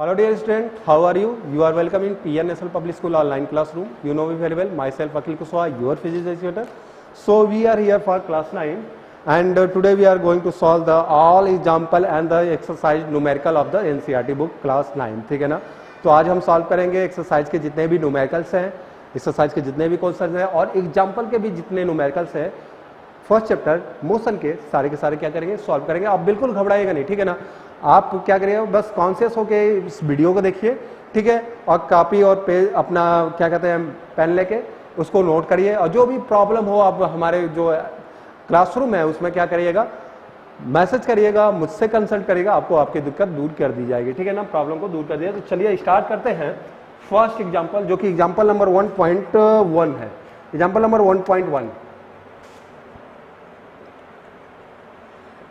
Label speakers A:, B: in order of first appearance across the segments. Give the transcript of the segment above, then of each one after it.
A: Hello dear student, how are you? You are welcome in PN National Public School online classroom. You know me very well, myself Akhil Kushwaha, your physics educator. So we are here for class 9 and today we are going to solve the all example and the exercise numerical of the NCERT book class 9. ठीक है ना? तो आज हम solve करेंगे exercise के जितने भी न्यूमेरिकल्स हैं, एक्सरसाइज के जितने भी क्वेश्चन हैं और एग्जाम्पल के भी जितने न्यूमेरिकल्स हैं फर्स्ट चैप्टर मोशन के सारे क्या करेंगे, सॉल्व करेंगे. आप बिल्कुल घबराइएगा नहीं, ठीक है ना. आप क्या करिएगा, बस कॉन्शियस होके इस वीडियो को देखिए, ठीक है, और कॉपी और पेज अपना क्या कहते हैं पेन लेके उसको नोट करिए और जो भी प्रॉब्लम हो आप हमारे जो क्लासरूम है उसमें क्या करिएगा, मैसेज करिएगा, मुझसे कंसल्ट करिएगा, आपको आपकी दिक्कत दूर कर दी जाएगी, ठीक है ना, प्रॉब्लम को दूर कर दिया. तो चलिए स्टार्ट करते हैं फर्स्ट एग्जाम्पल जो कि एग्जाम्पल नंबर 1.1 है. एग्जाम्पल नंबर 1.1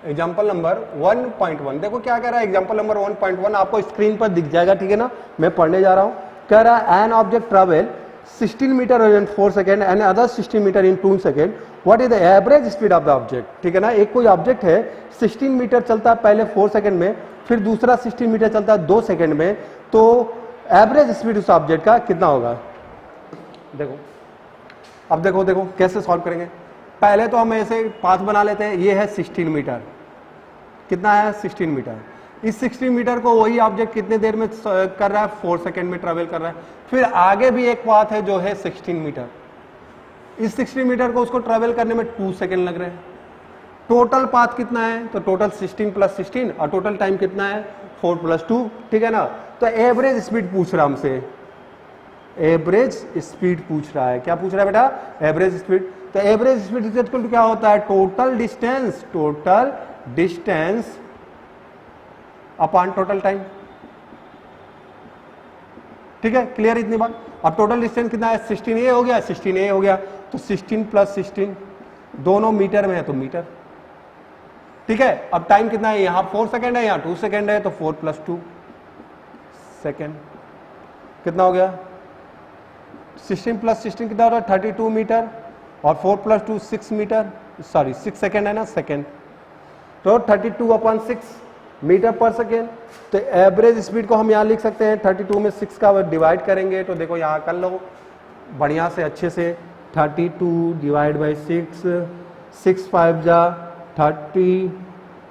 A: एग्जाम्पल नंबर 1.1 देखो क्या कह रहा है. एग्जाम्पल नंबर 1.1 आपको स्क्रीन पर दिख जाएगा, ठीक है ना. मैं पढ़ने जा रहा हूं. कह रहा है an object travel 16 metre in 4 second and other 16 metre in 2 second. What is the average speed of the object. ठीक है ना, एक कोई ऑब्जेक्ट है 16 मीटर चलता है पहले 4 सेकेंड में, फिर दूसरा 16 मीटर चलता है 2 सेकेंड में. तो एवरेज स्पीड उस ऑब्जेक्ट का कितना होगा. देखो अब देखो कैसे सॉल्व करेंगे. पहले तो हम ऐसे पाथ बना लेते हैं. ये है 16 मीटर, कितना है 16 मीटर. इस 16 मीटर को वही ऑब्जेक्ट कितने देर में कर रहा है, 4 सेकेंड में ट्रेवल कर रहा है. फिर आगे भी एक पाथ है जो है 16 मीटर. इस 16 मीटर को उसको ट्रेवल करने में 2 सेकेंड लग रहे हैं. टोटल पाथ कितना है, तो टोटल 16 प्लस 16 और टोटल टाइम कितना है 4 प्लस 2, ठीक है ना. तो एवरेज स्पीड पूछ रहा है हमसे, एवरेज स्पीड पूछ रहा है. क्या पूछ रहा है बेटा, एवरेज स्पीड. तो एवरेज स्पीड इक्वल टू क्या होता है, total distance upon total time. ठीक है, क्लियर इतनी बात. अब टोटल डिस्टेंस कितना है 16 ए हो गया, 16 ए हो गया. तो 16 प्लस 16 दोनों मीटर में है तो मीटर. ठीक है. अब टाइम कितना है, यहां 4 सेकेंड है, यहां 2 सेकेंड है, तो 4 प्लस 2 सेकेंड कितना हो गया. 16 प्लस 16 कितना हो रहा है 32 मीटर और 4 प्लस 2 6 मीटर, सॉरी 6 सेकेंड है ना, सेकेंड. तो 32/6 मीटर पर सेकेंड. तो एवरेज स्पीड को हम यहाँ लिख सकते हैं 32 में 6 का डिवाइड करेंगे. तो देखो यहाँ कर लो बढ़िया से अच्छे से. 32 डिवाइड बाई 6 5 जा 30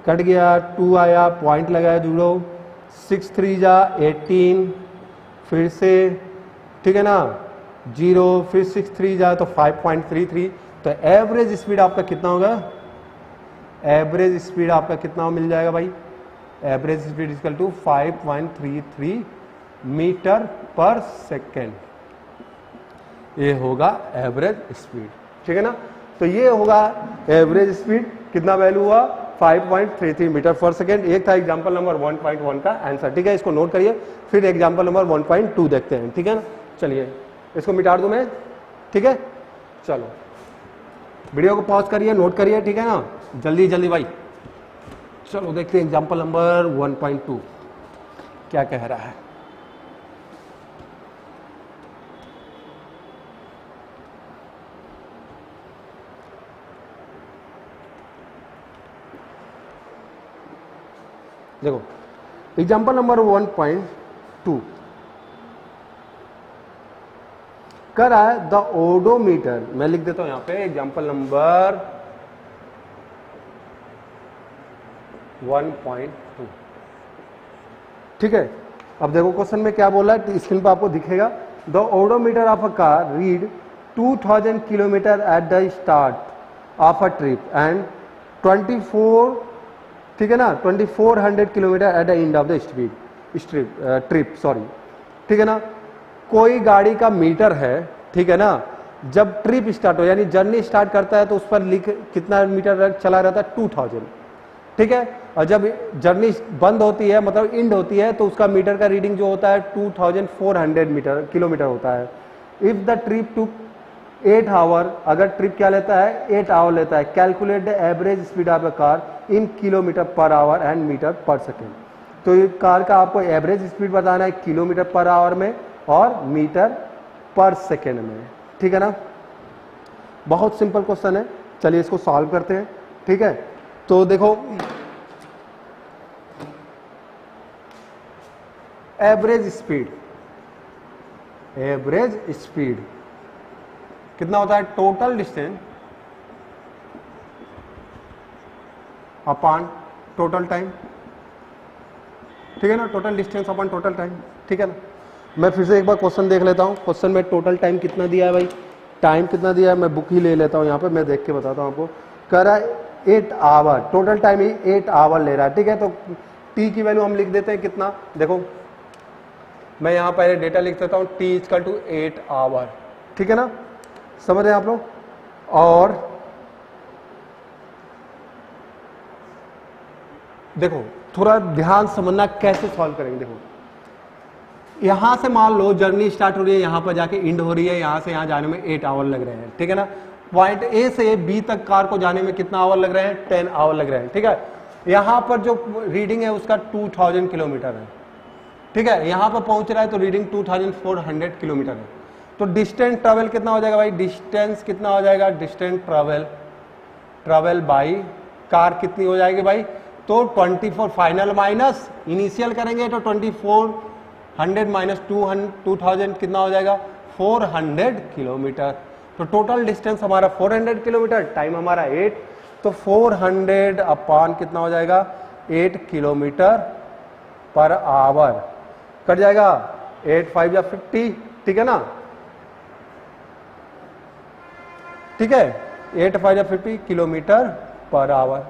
A: कट गया, 2 आया, पॉइंट लगाया, जुड़ो. 6 3 जा 18, फिर से ठीक है ना 0, फिर 6 3 जा तो 5.33. तो एवरेज स्पीड आपका कितना होगा, एवरेज स्पीड आपका कितना मिल जाएगा भाई. Average speed equal to 5.33 metre per second. ये होगा एवरेज स्पीड, ठीक है ना. तो ये होगा एवरेज स्पीड. कितना वैल्यू हुआ 5.33 मीटर पर सेकेंड. एक था एग्जांपल नंबर 1.1 का आंसर. ठीक है, इसको नोट करिए. फिर एग्जांपल नंबर 1.2 देखते हैं, ठीक है ना. चलिए इसको मिटा दूं मैं, ठीक है. चलो वीडियो को पॉज करिए, नोट करिए, ठीक है ना, जल्दी भाई. चलो देखते हैं एग्जांपल नंबर 1.2 क्या कह रहा है. देखो एग्जांपल नंबर 1.2 कर रहा है द ओडोमीटर. मैं लिख देता हूं यहां पे एग्जांपल नंबर 1.2. ठीक है. अब देखो क्वेश्चन में क्या बोला है, स्क्रीन पर आपको दिखेगा. The odometer of a car read 2000 kilometre at the start of a trip and 24, ठीक है ना, 2400 kilometre at the end of the trip, sorry. ठीक है ना. कोई गाड़ी का मीटर है, ठीक है ना, जब ट्रिप स्टार्ट हो यानी जर्नी स्टार्ट करता है तो उस पर लिख कितना मीटर चला रहता है 2000. ठीक है. और जब जर्नी बंद होती है मतलब इंड होती है तो उसका मीटर का रीडिंग जो होता है 2400 किलोमीटर होता है. If the trip to 8 hour, अगर ट्रिप क्या लेता है 8 आवर लेता है. Calculate the average speed of the car in kilometre per hour and metre per second. तो ये कार का आपको एवरेज स्पीड बताना है किलोमीटर पर आवर में और मीटर पर सेकेंड में. ठीक है ना. बहुत सिंपल क्वेश्चन है. चलिए इसको सॉल्व करते हैं. ठीक है. तो देखो एवरेज स्पीड, एवरेज स्पीड कितना होता है, total distance upon total time, ठीक है ना, total distance upon total time, ठीक है ना। मैं फिर से एक बार क्वेश्चन देख लेता हूँ, क्वेश्चन में टोटल टाइम कितना दिया है भाई, टाइम कितना दिया है, मैं बुक ही ले लेता हूँ यहाँ पे, मैं देख के बताता हूँ आपको। कह रहा है 8 आवर, टोटल टाइम ही 8 आवर ले रहा है, ठीक है। तो टी की वैल्यू हम लिख देते हैं कितना, देखो मैं यहाँ पहले डेटा लिख देता हूँ, टी इक्वल टू 8 आवर, ठीक है ना, समझ रहे हैं आप लोग। और देखो थोड़ा ध्यान समझना कैसे सॉल्व करेंगे। देखो यहां से मान लो जर्नी स्टार्ट हो रही है, यहां पर जाके एंड हो रही है, यहां से यहां जाने में 8 आवर लग रहे हैं, ठीक है ना। पॉइंट ए से बी तक कार को जाने में कितना आवर लग रहे हैं, 10 आवर लग रहे हैं, ठीक है। यहां पर जो रीडिंग है उसका 2000 किलोमीटर है, ठीक है। यहां पर पहुंच रहा है तो रीडिंग 2400 किलोमीटर है। तो डिस्टेंस ट्रेवल कितना हो जाएगा भाई, डिस्टेंस कितना हो जाएगा, डिस्टेंस ट्रेवल बाई कार कितनी हो जाएगी भाई, तो 24 फाइनल माइनस इनिशियल करेंगे तो 2400 माइनस 2000 कितना हो जाएगा, 400 किलोमीटर। तो टोटल डिस्टेंस हमारा 400 किलोमीटर, टाइम हमारा 8, तो 400 अपॉन कितना हो जाएगा, 8 किलोमीटर पर आवर, कट जाएगा 8 5 या 50, ठीक है ना, ठीक है, 8 5 या 50 किलोमीटर पर आवर,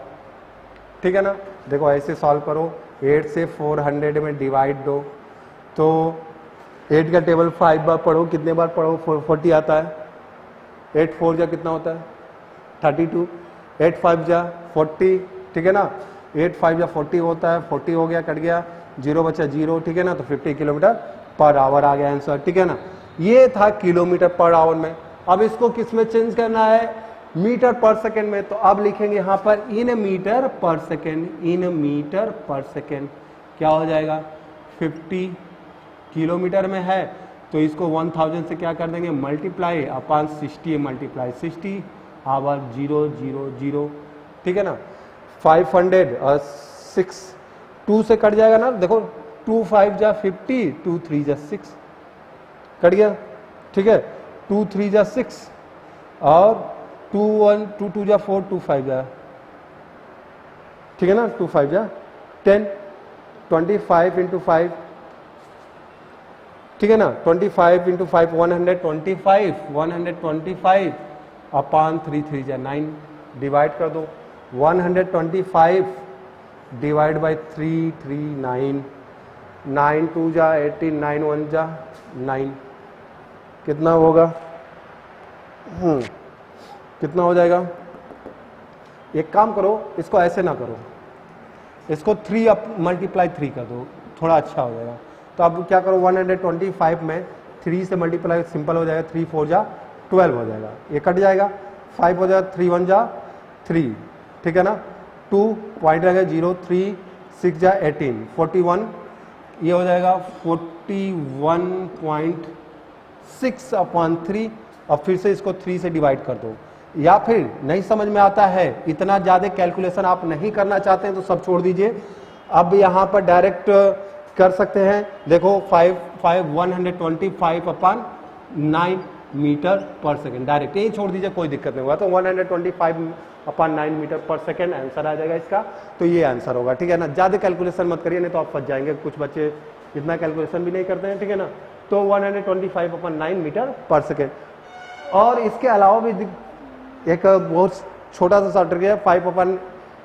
A: ठीक है ना। देखो ऐसे सॉल्व करो, 8 से 400 में डिवाइड दो, तो 8 का टेबल 5 बार पढ़ो, कितने बार पढ़ो, 40 आता है, 8 4 जा कितना होता है 32, 8 5 जा 40, ठीक है ना, 8 5 जा 40 होता है, 40 हो गया, कट गया, 0 बचा 0, ठीक है ना। तो 50 किलोमीटर पर आवर आ गया आंसर, ठीक है ना। ये था किलोमीटर पर आवर में। अब इसको किस में चेंज करना है, मीटर पर सेकेंड में। तो अब लिखेंगे यहां पर in metre per second, in metre per second क्या हो जाएगा, 50 किलोमीटर में है तो इसको 1000 से क्या कर देंगे, मल्टीप्लाई अपॉन 60, मल्टीप्लाई 60 आवर 0 0 0, ठीक है ना। 500 और 6 2 से कट जाएगा ना, देखो 2 5 जा 50, 2 3 जा 6, कट गया, ठीक है, 2 3 जा 6 और 2 1 2 2 जा 4, 2 5 जा, ठीक है ना, 2 5 जा 10, 25 इंटू 5, ठीक है ना, 25 इंटू 5 125 अपॉन 3 3 जा 9, डिवाइड कर दो, 125 डिवाइड बाई 3 3 9, 9 2 जा 18, 9 1 जा 9, कितना होगा, कितना हो जाएगा। एक काम करो, इसको ऐसे ना करो, इसको 3 मल्टीप्लाई 3 कर दो, थोड़ा अच्छा हो जाएगा। तो अब क्या करो, 125 में 3 से मल्टीप्लाई सिंपल हो जाएगा, 3 4 जा 12 हो जाएगा, ये कट जाएगा, 5 हो जाएगा, 3 1 जा 3, ठीक है ना, 2 पॉइंट रहेगा 0, 3 6 जा 18, 41, ये हो जाएगा 41.6 अपॉन 3। अब फिर से इसको 3 से डिवाइड कर दो, या फिर नहीं समझ में आता है, इतना ज्यादा कैलकुलेशन आप नहीं करना चाहते हैं तो सब छोड़ दीजिए, अब यहां पर डायरेक्ट कर सकते हैं। देखो 125 upon 9 metre per second, direct यही छोड़ दीजिए, कोई दिक्कत नहीं होगा। तो 125 upon 9 metre per second answer आ जाएगा इसका, तो ये आंसर होगा, ठीक है ना। ज्यादा कैलकुलेशन मत करिए, नहीं तो आप फंस जाएंगे, कुछ बच्चे इतना कैलकुलेशन भी नहीं करते हैं, ठीक है ना। तो 125 अपॉन 9 मीटर पर सेकेंड। और इसके अलावा भी एक बहुत छोटा सा ट्रिक है, 5 अपॉन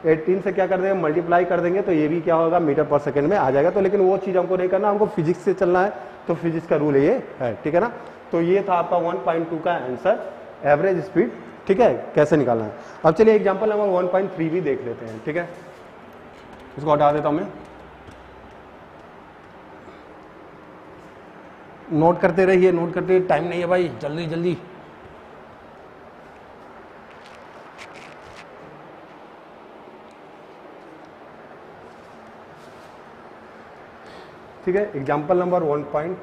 A: 18 से क्या कर देंगे, मल्टीप्लाई कर देंगे, तो ये भी क्या होगा, मीटर पर सेकंड में आ जाएगा। तो लेकिन वो चीज़ हमको नहीं करना, हमको फिजिक्स से चलना है, तो फिजिक्स का रूल ये है, ठीक है ना। तो ये था आपका 1.2 का आंसर, एवरेज स्पीड, ठीक है, कैसे निकालना है। अब चलिए एग्जाम्पल नंबर 1.3 भी देख लेते हैं, ठीक है। इसको हटा देता हूं मैं, नोट करते रहिए, नोट करते रहिए, टाइम नहीं है भाई, जल्दी जल्दी। ठीक है, एग्जाम्पल नंबर 1.3,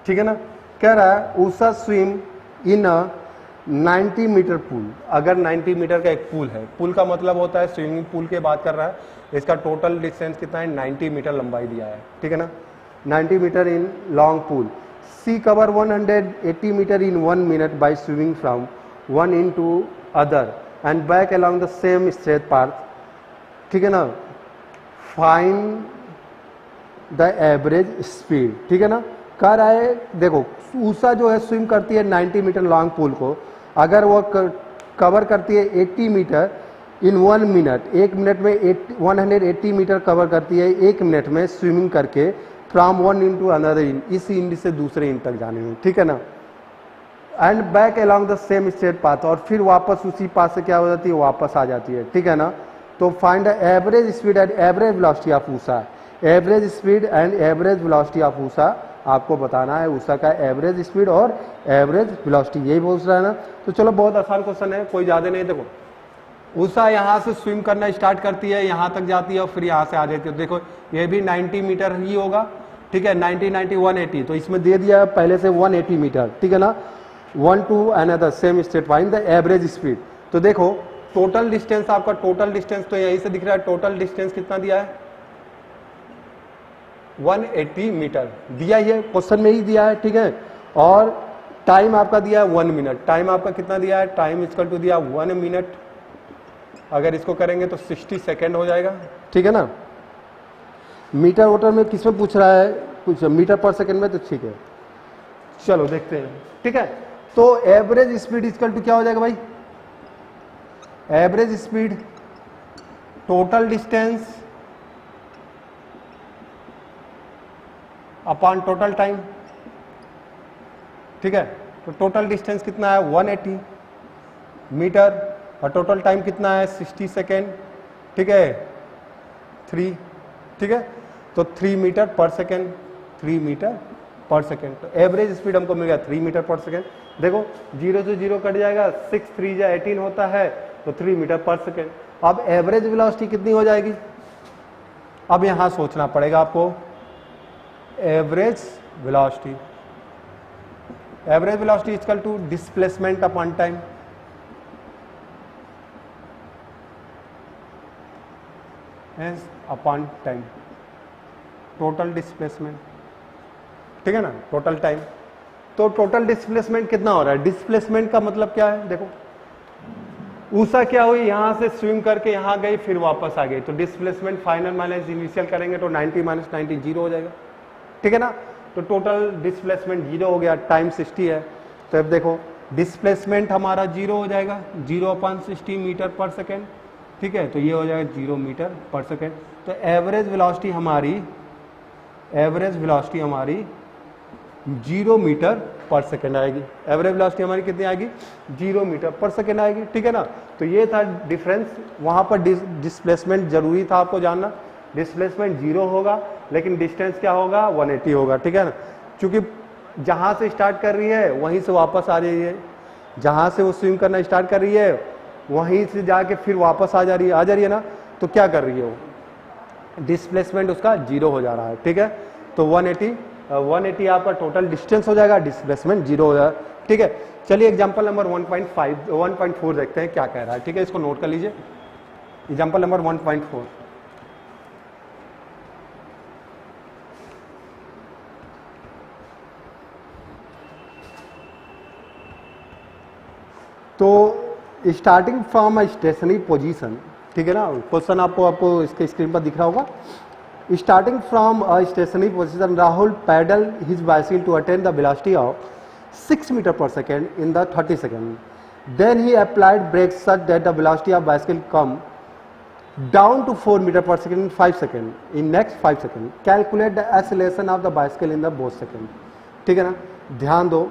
A: ठीक है ना। कह रहा है Usha swim in 90 metre pool, अगर 90 मीटर का एक पूल है, पूल का मतलब होता है स्विमिंग पूल की बात कर रहा है, इसका टोटल डिस्टेंस कितना है 90 मीटर लंबाई दिया है, ठीक है ना, 90 metre in long pool, see cover 180 metre in 1 minute by swimming from one end to other end back along the same straight path, ठीक है ना, फाइंड द एवरेज स्पीड, ठीक है ना, कह रहा है देखो ऊषा जो है स्विम करती है 90 मीटर लॉन्ग पूल को, अगर वो कवर करती है 80 मीटर इन 1 मिनट, 1 मिनट में 180 मीटर कवर करती है 1 मिनट में स्विमिंग करके from one end to another end, इस इंड से दूसरे इंड तक जाने में, ठीक है ना, and back along the same straight path, और फिर वापस उसी पाथ से क्या हो जाती है, वापस आ जाती है, ठीक है ना, तो find the average speed and average velocity of Usha, average speed and average velocity of Usha आपको बताना है, ऊषा का एवरेज स्पीड और एवरेज वेलोसिटी, यही पूछ रहा है ना, तो चलो बहुत आसान क्वेश्चन है, कोई ज्यादा नहीं। देखो ऊषा यहाँ से स्विम करना स्टार्ट करती है, यहाँ तक जाती है और फिर यहाँ से आ जाती है, देखो ये भी 90 मीटर ही होगा, ठीक है, 90 90 180, तो इसमें दे दिया पहले से 180 मीटर, ठीक है ना, 1 to another same state, find the average speed, तो देखो टोटल डिस्टेंस, आपका टोटल डिस्टेंस तो यहीं से दिख रहा है, टोटल डिस्टेंस कितना दिया है 180 मीटर दिया, ये क्वेश्चन में ही दिया है, ठीक है, और टाइम आपका दिया है 1 मिनट, टाइम आपका कितना दिया है, टाइम इक्वल टू दिया 1 मिनट, अगर इसको करेंगे तो 60 सेकेंड हो जाएगा, ठीक है ना, मीटर वोटर में किसमें पूछ रहा है, कुछ मीटर पर सेकेंड में, तो ठीक है, चलो देखते हैं, ठीक है, तो एवरेज स्पीड इक्वल टू क्या हो जाएगा भाई, average speed total distance upon total time, ठीक है, तो टोटल डिस्टेंस कितना है 180 मीटर और टोटल टाइम कितना है 60 सेकेंड, ठीक है, 3, ठीक है, तो 3 metre per second, 3 metre per second, तो एवरेज स्पीड हमको मिल गया 3 मीटर पर सेकेंड, देखो 0 से 0 कट जाएगा, 6 3 या 18 होता है, तो 3 मीटर पर सेकेंड, अब एवरेज वेलोसिटी कितनी हो जाएगी, अब यहां सोचना पड़ेगा आपको, average velocity, average velocity equal to displacement upon time, upon time, total displacement, ठीक है ना, टोटल टाइम, तो टोटल डिस्प्लेसमेंट कितना हो रहा है, डिस्प्लेसमेंट का मतलब क्या है, देखो ऊषा क्या हुई, यहां से स्विम करके यहां गई फिर वापस आ गई, तो डिस्प्लेसमेंट फाइनल माइनस इनिशियल करेंगे तो 90 माइनस 90 जीरो हो जाएगा, ठीक है ना, तो टोटल डिस्प्लेसमेंट 0 हो गया, टाइम 60 है, तो अब देखो डिस्प्लेसमेंट हमारा 0 हो जाएगा, 0/60 मीटर पर सेकेंड, ठीक है, तो ये हो जाएगा 0 मीटर पर सेकेंड, तो एवरेज वेलोसिटी हमारी 0 मीटर पर सेकेंड आएगी, एवरेज वेलोसिटी हमारी कितनी आएगी 0 मीटर पर सेकेंड आएगी, ठीक है ना, तो ये था डिफरेंस, वहां पर डिस्प्लेसमेंट जरूरी था आपको जानना, डिस्प्लेसमेंट 0 होगा लेकिन डिस्टेंस क्या होगा 180 होगा, ठीक है ना, क्योंकि जहां से स्टार्ट कर रही है वहीं से वापस आ रही है, जहां से वो स्विम करना स्टार्ट कर रही है वहीं से जाके फिर वापस आ जा रही है ना, तो क्या कर रही है वो, डिस्प्लेसमेंट उसका 0 हो जा रहा है, ठीक है, तो 180 आपका टोटल डिस्टेंस हो जाएगा, डिस्प्लेसमेंट 0 हो जाएगा, ठीक है, चलिए एग्जांपल नंबर 1.4 देखते हैं क्या कह रहा है, ठीक है, इसको नोट कर लीजिए, एग्जांपल नंबर 1.4, तो starting from a stationary position, ठीक है ना, क्वेश्चन आपको इसके स्क्रीन पर दिख रहा होगा, starting from a stationary position Rahul paddle his bicycle to attain the velocity of 6 metre per second in the 30 second, then he applied brakes such that the velocity of bicycle come down to 4 metre per second in 5 second, in next 5 second, calculate the acceleration of the bicycle in the both second, ठीक है ना, ध्यान दो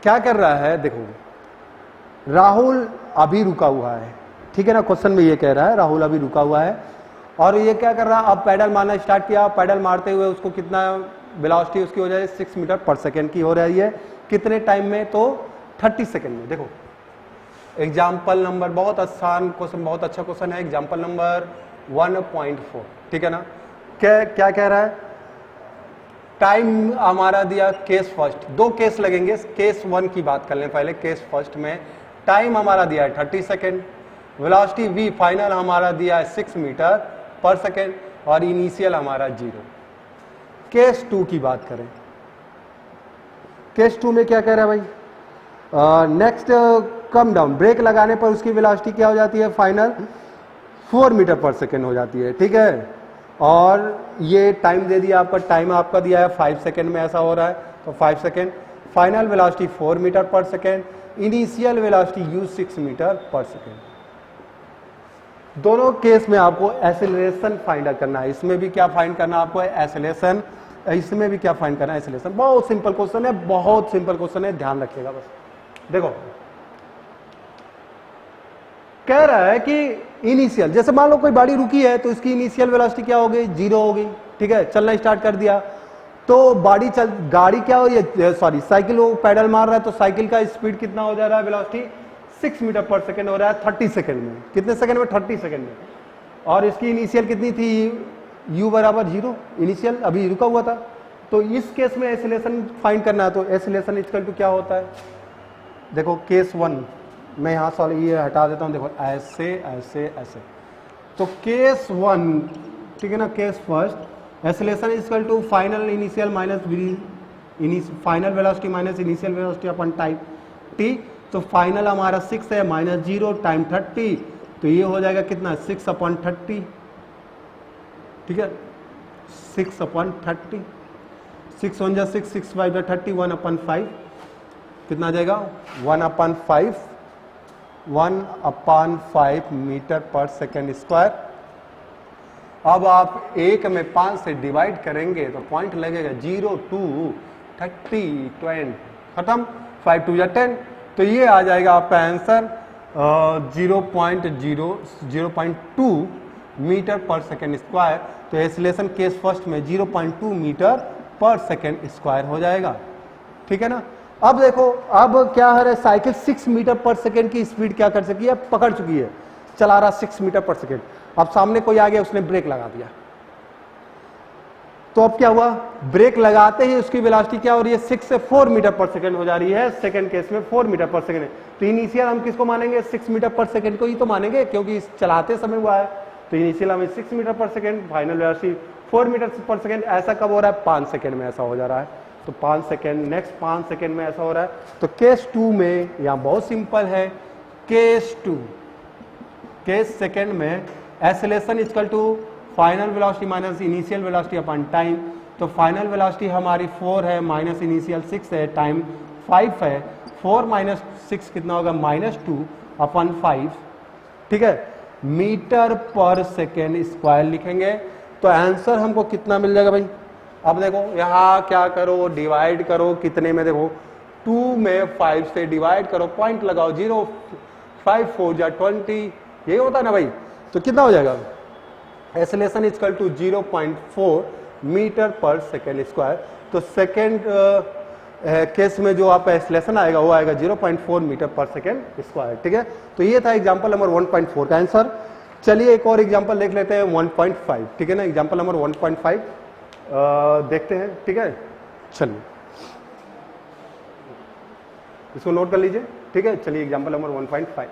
A: क्या कर रहा है, देखो राहुल अभी रुका हुआ है, ठीक है ना, क्वेश्चन में ये कह रहा है राहुल अभी रुका हुआ है, और ये क्या कर रहा है, अब पैडल मारना स्टार्ट किया, पैडल मारते हुए उसको कितना वेलोसिटी उसकी हो जाए 6 मीटर पर सेकेंड की हो रही है, कितने टाइम में, तो 30 सेकेंड में। देखो एग्जाम्पल नंबर, बहुत आसान क्वेश्चन, बहुत अच्छा क्वेश्चन है, एग्जाम्पल नंबर 1.4, ठीक है ना, क्या कह रहा है, टाइम हमारा दिया केस फर्स्ट, दो केस लगेंगे, केस वन की बात कर लें पहले। केस फर्स्ट में टाइम हमारा दिया है 30 सेकेंड, वेलोसिटी v फाइनल हमारा दिया है 6 मीटर पर सेकेंड और इनिशियल हमारा 0। केस टू की बात करें, केस टू में क्या कह रहा है भाई, नेक्स्ट कम डाउन, ब्रेक लगाने पर उसकी वेलोसिटी क्या हो जाती है, फाइनल 4 मीटर पर सेकेंड हो जाती है, ठीक है। और ये टाइम दे दिया आपका, टाइम आपका दिया है 5 सेकेंड में ऐसा हो रहा है, तो 5 second, final velocity 4 metre per second, initial velocity u 6 metre per second. दोनों केस में आपको एक्सेलरेशन फाइंड करना है, इसमें भी क्या फाइंड करना है आपको, एक्सेलरेशन, इसमें भी क्या फाइंड करना है, एक्सेलरेशन। बहुत सिंपल क्वेश्चन है, बहुत सिंपल क्वेश्चन है, ध्यान रखिएगा बस। देखो कह रहा है कि इनिशियल, जैसे मान लो कोई गाड़ी रुकी है तो इसकी इनिशियल वेलोसिटी क्या हो गई, 0 हो गई, ठीक है, चलना स्टार्ट कर दिया तो गाड़ी क्या हो रही है, सॉरी साइकिल वो पैडल मार रहा है, तो साइकिल का स्पीड कितना हो जा रहा है, वेलोसिटी 6 मीटर पर सेकेंड हो रहा है 30 सेकेंड में। कितने सेकेंड में, 30 सेकेंड में। और इसकी इनिशियल कितनी थी, u बराबर 0, इनिशियल अभी रुका हुआ था। तो इस केस में एक्सेलरेशन फाइंड करना है, तो एक्सेलरेशन इक्वल टू क्या होता है, देखो केस वन मैं यहाँ सॉरी ये हटा देता हूँ, देखो ऐसे ऐसे ऐसे, तो केस वन, ठीक है ना, case first acceleration equal to final initial minus final velocity minus initial velocity upon time t, तो फाइनल हमारा 6 है माइनस 0 टाइम 30, तो ये हो जाएगा कितना, 6/30, ठीक है, 6/30, 6 1 जा 6, 6 5 जा 30, 1/5 कितना आ जाएगा, 1/5 मीटर पर सेकेंड स्क्वायर। अब आप एक में 5 से डिवाइड करेंगे तो पॉइंट लगेगा 0 2 30 20 खत्म, 5 2 जा 10, तो ये आ जाएगा आपका answer 0.2 metre per second square. तो एक्सेलरेशन केस फर्स्ट में 0.2 मीटर पर सेकेंड स्क्वायर हो जाएगा, ठीक है ना। अब देखो, अब क्या है, साइकिल 6 मीटर पर सेकेंड की स्पीड क्या कर सकी है, पकड़ चुकी है, चला रहा 6 मीटर पर सेकेंड। अब सामने कोई आ गया, उसने ब्रेक लगा दिया, तो अब क्या हुआ, ब्रेक लगाते ही उसकी वेलोसिटी क्या हो रही है, 6 से 4 मीटर पर सेकेंड हो जा रही है, सेकेंड केस में 4 मीटर पर सेकेंड है। तो इनिशियल हम किसको मानेंगे, 6 मीटर पर सेकेंड को ही तो मानेंगे, क्योंकि चलाते समय हुआ है। तो इनिशियल हमें 6 metre per second, final velocity 4 metre per second. ऐसा कब हो रहा है, 5 सेकेंड में ऐसा हो जा रहा है, तो 5 सेकेंड, नेक्स्ट 5 सेकेंड में ऐसा हो रहा है। तो केस 2 में यहाँ बहुत सिंपल है, केस 2 केस सेकेंड में acceleration equal to final velocity minus initial velocity upon time. तो फाइनल वेलोसिटी हमारी 4 है माइनस इनिशियल 6 है, टाइम 5 है, 4 माइनस 6 कितना होगा, -2 अपॉन 5, ठीक है, मीटर पर सेकेंड स्क्वायर लिखेंगे। तो आंसर हमको कितना मिल जाएगा भाई, अब देखो यहाँ क्या करो, डिवाइड करो, कितने में, देखो 2 में 5 से डिवाइड करो, पॉइंट लगाओ, 0 5 4 जा 20, यही होता है ना भाई। तो कितना हो जाएगा, acceleration equal to 0.4 metre per second square. तो सेकेंड केस में जो आपका एक्सेलरेशन आएगा वो आएगा 0.4 मीटर पर सेकेंड स्क्वायर, ठीक है। तो ये था एग्जांपल नंबर 1.4 का आंसर। चलिए एक और एग्जांपल देख लेते हैं 1.5, ठीक है ना, एग्जांपल नंबर 1.5 देखते हैं, ठीक है। चलिए इसको नोट कर लीजिए, ठीक है। चलिए एग्जांपल नंबर 1.5,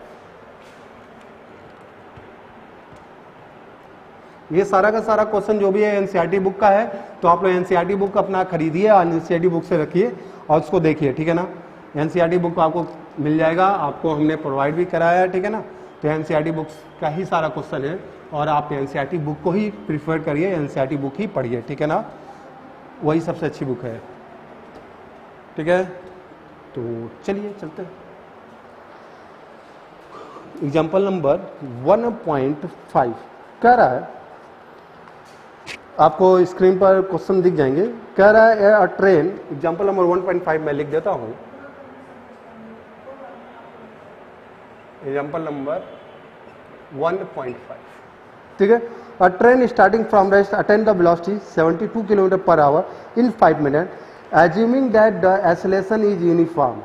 A: ये सारा का सारा क्वेश्चन जो भी है एनसीईआरटी बुक का है, तो आप लोग एनसीईआरटी बुक अपना खरीदिए और एनसीईआरटी बुक से रखिए और उसको देखिए, ठीक है ना। एनसीईआरटी बुक आपको मिल जाएगा, आपको हमने प्रोवाइड भी कराया है, ठीक है ना। तो एनसीईआरटी बुक्स का ही सारा क्वेश्चन है और आप एनसीईआरटी बुक को ही प्रीफर करिए, एनसीईआरटी बुक ही पढ़िए, ठीक है ना, वही सबसे अच्छी बुक है, ठीक है। तो चलिए चलते हैं एग्जाम्पल नंबर 1.5। कह रहा है, आपको स्क्रीन पर क्वेश्चन दिख जाएंगे, कह रहा है अ ट्रेन, एग्जाम्पल नंबर 1.5 मैं लिख देता हूं, एग्जाम्पल नंबर 1.5, ठीक है। अ train starting from rest attain the velocity 72 kilometre per our in 5 minute, assuming that the acceleration is uniform,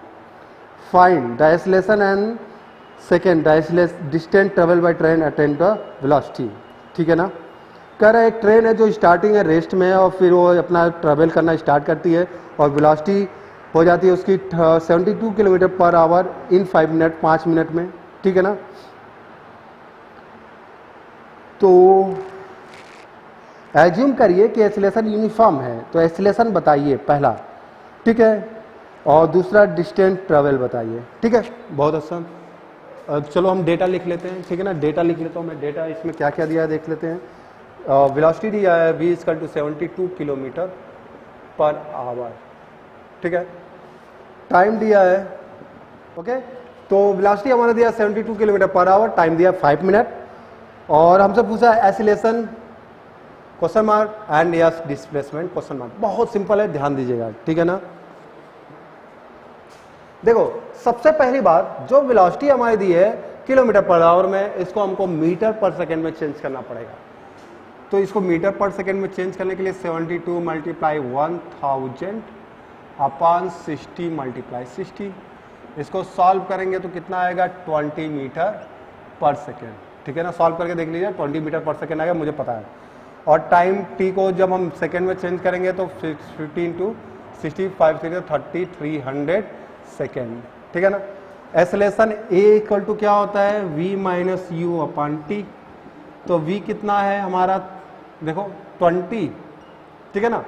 A: find the acceleration and second the distance traveled by train attain the velocity, ठीक है ना। कह रहा है एक train है जो starting है रेस्ट में और फिर वो अपना ट्रेवल करना स्टार्ट करती है और वेलोसिटी हो जाती है उसकी 72 kilometre per our in 5 minute, 5 minute में, ठीक है ना। तो एज्यूम करिए कि एक्सीलरेशन यूनिफॉर्म है, तो एक्सीलरेशन बताइए पहला, ठीक है, और दूसरा डिस्टेंस ट्रेवल बताइए, ठीक है। बहुत आसान। चलो हम डेटा लिख लेते हैं, ठीक है ना। डेटा लिख लेता हूँ मैं, डेटा इसमें क्या क्या दिया है देख लेते हैं। वेलोसिटी दिया है v = 72 किलोमीटर पर आवर, ठीक है। टाइम दिया है, ओके, तो वेलोसिटी हमारा दिया 72 किलोमीटर पर आवर, टाइम दिया 5 मिनट, और हमसे पूछा acceleration question mark and yes displacement question mark. बहुत सिंपल है, ध्यान दीजिएगा, ठीक है ना। देखो सबसे पहली बात, जो वेलोसिटी हमारी दी है किलोमीटर पर आवर में, इसको हमको मीटर पर सेकेंड में चेंज करना पड़ेगा। तो इसको मीटर पर सेकेंड में चेंज करने के लिए 72 × 1000 अपॉन 60 × 60, इसको सॉल्व करेंगे तो कितना आएगा 20 मीटर पर सेकेंड, ठीक है ना। सॉल्व करके देख लीजिए 20 मीटर पर सेकेंड आएगा, मुझे पता है। और टाइम टी को जब हम सेकेंड में चेंज करेंगे तो 15 × 60 5 30 300 सेकेंड, ठीक है ना। एक्सेलरेशन ए = क्या होता है v - u/t, तो v कितना है हमारा, देखो 20, ठीक है ना,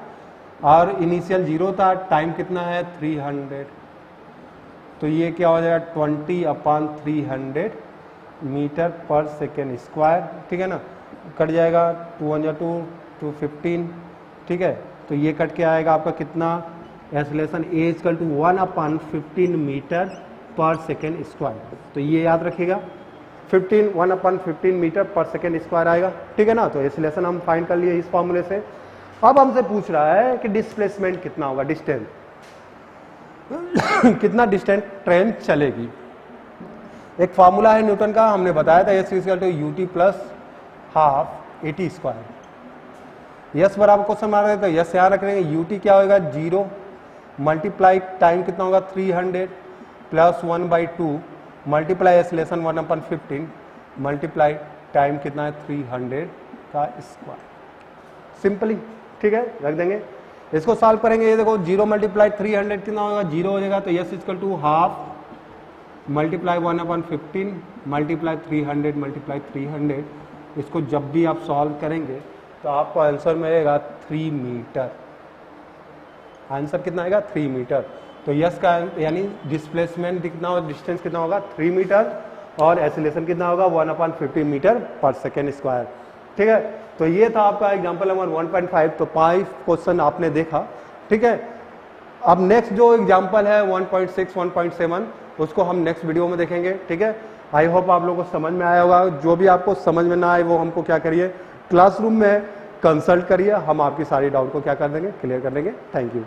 A: और इनिशियल 0 था, टाइम कितना है 300, तो ये क्या हो जाएगा 20/300 मीटर पर सेकेंड स्क्वायर, ठीक है ना। कट जाएगा 2 × 2 215, ठीक है, तो ये कट के आएगा आपका कितना, एक्सेलरेशन ए = 1/15 मीटर पर सेकेंड स्क्वायर, तो ये याद रखिएगा 1/15 मीटर पर सेकेंड स्क्वायर आएगा, ठीक है ना। तो एक्सेलरेशन हम फाइंड कर लिए इस फॉर्मूले से। अब हमसे पूछ रहा है कि डिस्प्लेसमेंट कितना होगा, डिस्टेंस कितना डिस्टेंस ट्रेन चलेगी। एक फार्मूला है न्यूटन का, हमने बताया था s = ut + ½ at²। यस बराबर क्वेश्चन मार रहे थे, यस यहाँ रख रहे हैं, ut क्या होगा 0 मल्टीप्लाई टाइम कितना होगा 300 + 1/2 मल्टीप्लाई एक्सेलरेशन 1/15 मल्टीप्लाई टाइम कितना है 300 का स्क्वायर, सिंपली, ठीक है, रख देंगे। इसको सॉल्व करेंगे, ये देखो 0 × 300 कितना होगा 0 हो जाएगा, तो s = ½ मल्टीप्लाई 1/15 मल्टीप्लाई 300 मल्टीप्लाई 300। इसको जब भी आप सॉल्व करेंगे तो आपको आंसर मिलेगा 3 मीटर। आंसर कितना आएगा 3 मीटर। तो यस का यानी डिस्प्लेसमेंट कितना होगा, डिस्टेंस कितना होगा 3 मीटर, और एक्सेलरेशन कितना होगा 1/15 मीटर पर सेकेंड स्क्वायर, ठीक है। तो ये था आपका एग्जांपल नंबर 1.5। तो 5 क्वेश्चन आपने देखा, ठीक है। अब नेक्स्ट जो एग्जांपल है 1.6 1.7 उसको हम नेक्स्ट वीडियो में देखेंगे, ठीक है। आई होप आप लोगों को समझ में आया होगा। जो भी आपको समझ में ना आए वो हमको क्या करिए, क्लासरूम में कंसल्ट करिए, हम आपकी सारी डाउट को क्या कर देंगे, क्लियर कर देंगे। Thank you.